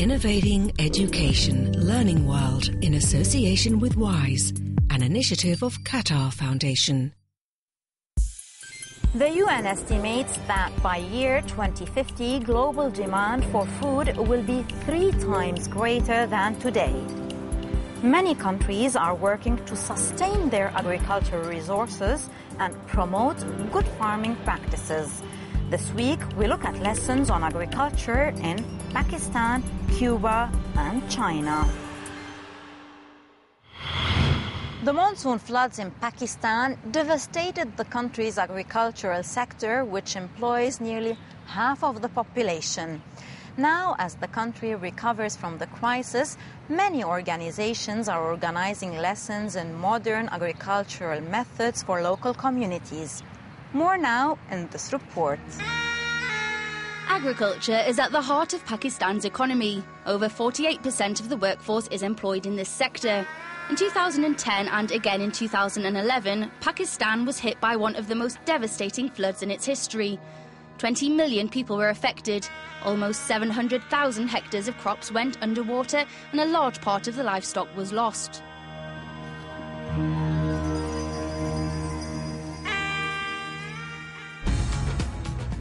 Innovating Education Learning World in association with WISE, an initiative of Qatar Foundation. The UN estimates that by year 2050, global demand for food will be 3 times greater than today. Many countries are working to sustain their agricultural resources and promote good farming practices. This week, we look at lessons on agriculture in Pakistan, Cuba, and China. The monsoon floods in Pakistan devastated the country's agricultural sector, which employs nearly half of the population. Now, as the country recovers from the crisis, many organizations are organizing lessons in modern agricultural methods for local communities. More now in this report. Agriculture is at the heart of Pakistan's economy. Over 48% of the workforce is employed in this sector. In 2010 and again in 2011, Pakistan was hit by one of the most devastating floods in its history. 20 million people were affected. Almost 700,000 hectares of crops went underwater and a large part of the livestock was lost.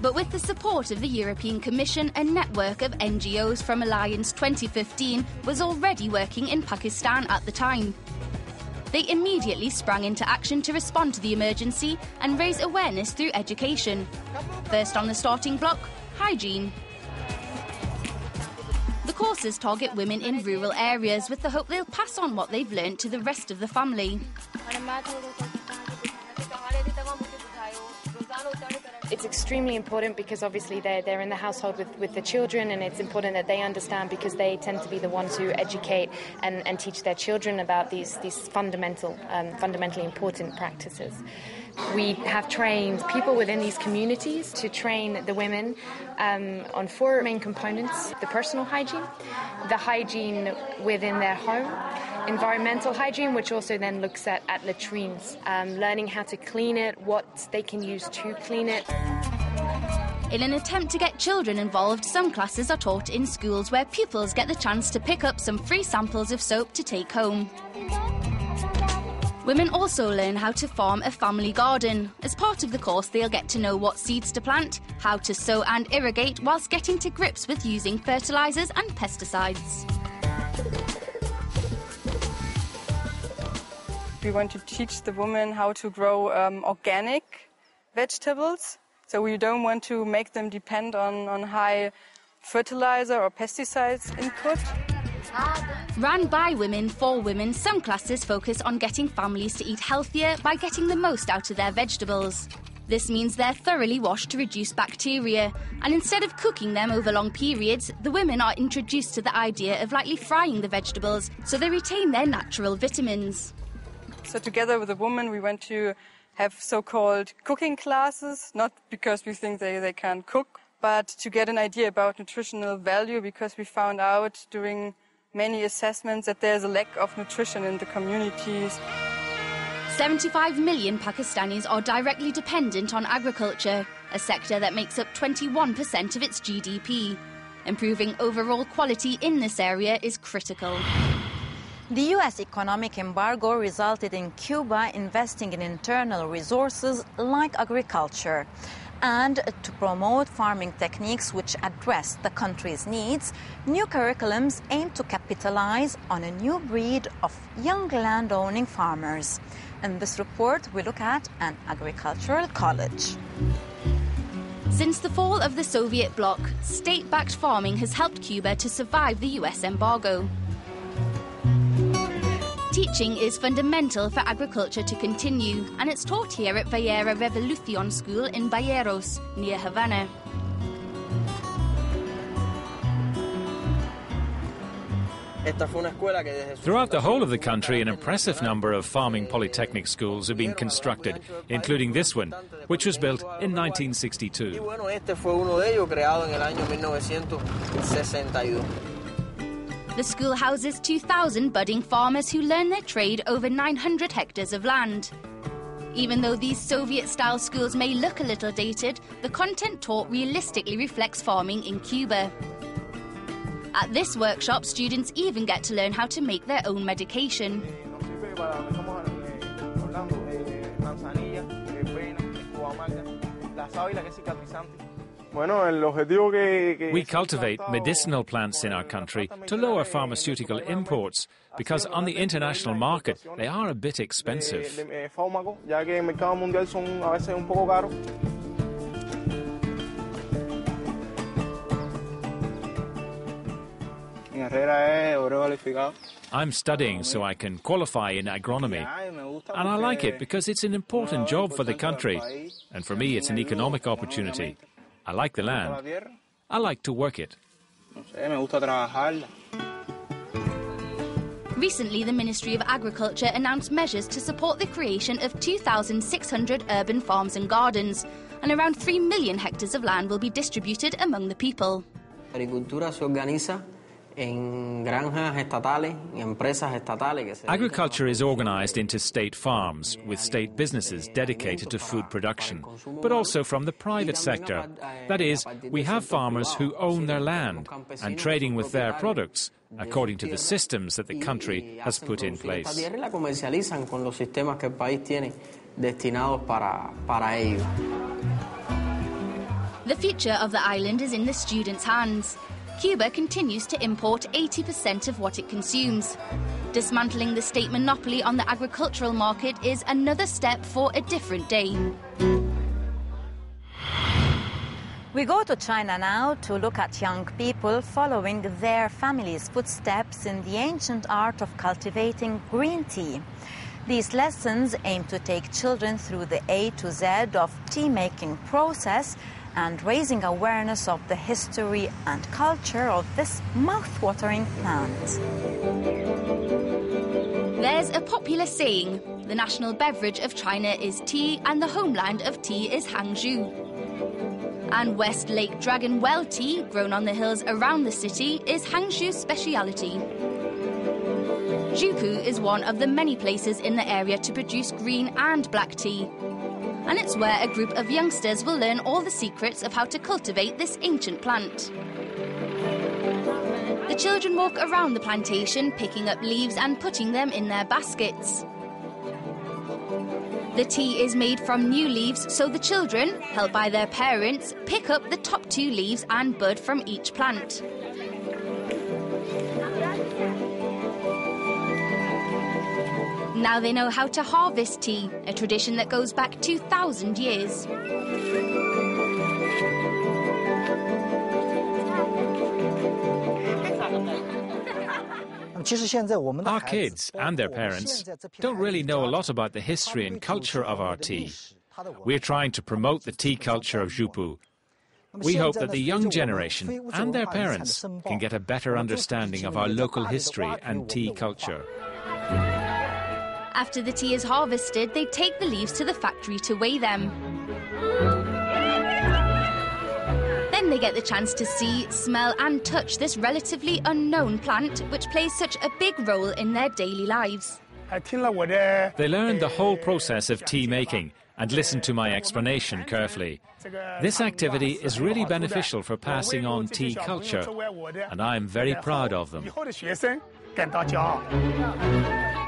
But with the support of the European Commission, a network of NGOs from Alliance 2015 was already working in Pakistan at the time. They immediately sprang into action to respond to the emergency and raise awareness through education. First on the starting block, hygiene. The courses target women in rural areas with the hope they'll pass on what they've learned to the rest of the family. It's extremely important because obviously they're in the household with the children, and it's important that they understand because they tend to be the ones who educate and teach their children about these fundamentally important practices. We have trained people within these communities to train the women on 4 main components: the personal hygiene, the hygiene within their home, environmental hygiene, which also then looks at latrines, learning how to clean it, what they can use to clean it. In an attempt to get children involved, some classes are taught in schools where pupils get the chance to pick up some free samples of soap to take home. Women also learn how to farm a family garden. As part of the course, they'll get to know what seeds to plant, how to sow and irrigate, whilst getting to grips with using fertilisers and pesticides. We want to teach the women how to grow organic vegetables. So we don't want to make them depend on high fertilizer or pesticides input. Run by women, for women, some classes focus on getting families to eat healthier by getting the most out of their vegetables. This means they're thoroughly washed to reduce bacteria, and instead of cooking them over long periods, the women are introduced to the idea of lightly frying the vegetables so they retain their natural vitamins. So together with the women, we went to have so-called cooking classes, not because we think they can't cook, but to get an idea about nutritional value, because we found out during many assessments that there's a lack of nutrition in the communities. 75 million Pakistanis are directly dependent on agriculture, a sector that makes up 21% of its GDP. Improving overall quality in this area is critical. The US economic embargo resulted in Cuba investing in internal resources like agriculture. And to promote farming techniques which address the country's needs, new curriculums aim to capitalize on a new breed of young land-owning farmers. In this report, we look at an agricultural college. Since the fall of the Soviet bloc, state-backed farming has helped Cuba to survive the US embargo. Teaching is fundamental for agriculture to continue, and it's taught here at Lwsu Revolucion School in Bayeros, near Havana. Throughout the whole of the country, an impressive number of farming polytechnic schools have been constructed, including this one, which was built in 1962. The school houses 2,000 budding farmers who learn their trade over 900 hectares of land. Even though these Soviet-style schools may look a little dated, the content taught realistically reflects farming in Cuba. At this workshop, students even get to learn how to make their own medication. We cultivate medicinal plants in our country to lower pharmaceutical imports, because on the international market they are a bit expensive. I'm studying so I can qualify in agronomy, and I like it because it's an important job for the country, and for me it's an economic opportunity. I like the land. I like to work it. Recently, the Ministry of Agriculture announced measures to support the creation of 2,600 urban farms and gardens, and around 3 million hectares of land will be distributed among the people. Agriculture is organised into state farms, with state businesses dedicated to food production, but also from the private sector. That is, we have farmers who own their land and trading with their products according to the systems that the country has put in place. The future of the island is in the students' hands. Cuba continues to import 80% of what it consumes. Dismantling the state monopoly on the agricultural market is another step for a different day. We go to China now to look at young people following their families' footsteps in the ancient art of cultivating green tea. These lessons aim to take children through the A to Z of tea-making process and raising awareness of the history and culture of this mouth-watering plant. There's a popular saying, the national beverage of China is tea and the homeland of tea is Hangzhou. And West Lake Dragon Well tea, grown on the hills around the city, is Hangzhou's speciality. Zhupu is one of the many places in the area to produce green and black tea. And it's where a group of youngsters will learn all the secrets of how to cultivate this ancient plant. The children walk around the plantation, picking up leaves and putting them in their baskets. The tea is made from new leaves, so the children, helped by their parents, pick up the top 2 leaves and bud from each plant. Now they know how to harvest tea, a tradition that goes back 2,000 years. Our kids and their parents don't really know a lot about the history and culture of our tea. We're trying to promote the tea culture of Zhupu. We hope that the young generation and their parents can get a better understanding of our local history and tea culture. After the tea is harvested, they take the leaves to the factory to weigh them. Then they get the chance to see, smell and touch this relatively unknown plant, which plays such a big role in their daily lives. They learned the whole process of tea making and listened to my explanation carefully. This activity is really beneficial for passing on tea culture, and I am very proud of them.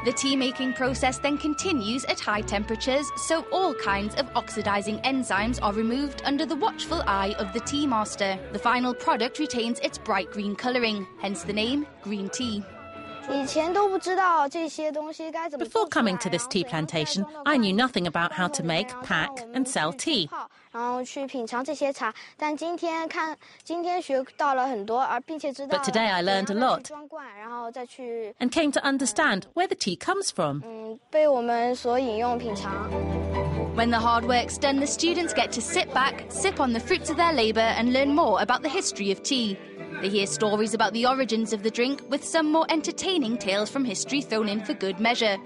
The tea-making process then continues at high temperatures, so all kinds of oxidizing enzymes are removed under the watchful eye of the tea master. The final product retains its bright green colouring, hence the name green tea. Before coming to this tea plantation, I knew nothing about how to make, pack and sell tea. But today I learned a lot and came to understand where the tea comes from. When the hard work's done, the students get to sit back, sip on the fruits of their labour and learn more about the history of tea. They hear stories about the origins of the drink, with some more entertaining tales from history thrown in for good measure,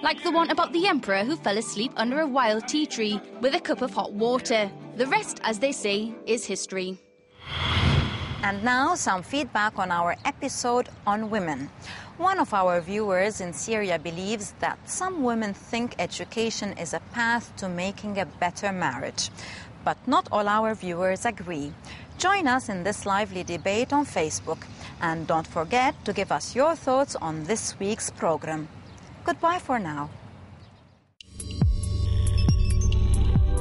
like the one about the emperor who fell asleep under a wild tea tree with a cup of hot water. The rest, as they say, is history. And now some feedback on our episode on women. One of our viewers in Syria believes that some women think education is a path to making a better marriage. But not all our viewers agree. Join us in this lively debate on Facebook. And don't forget to give us your thoughts on this week's program. Goodbye for now.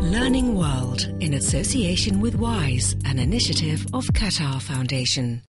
Learning World in association with WISE, an initiative of Qatar Foundation.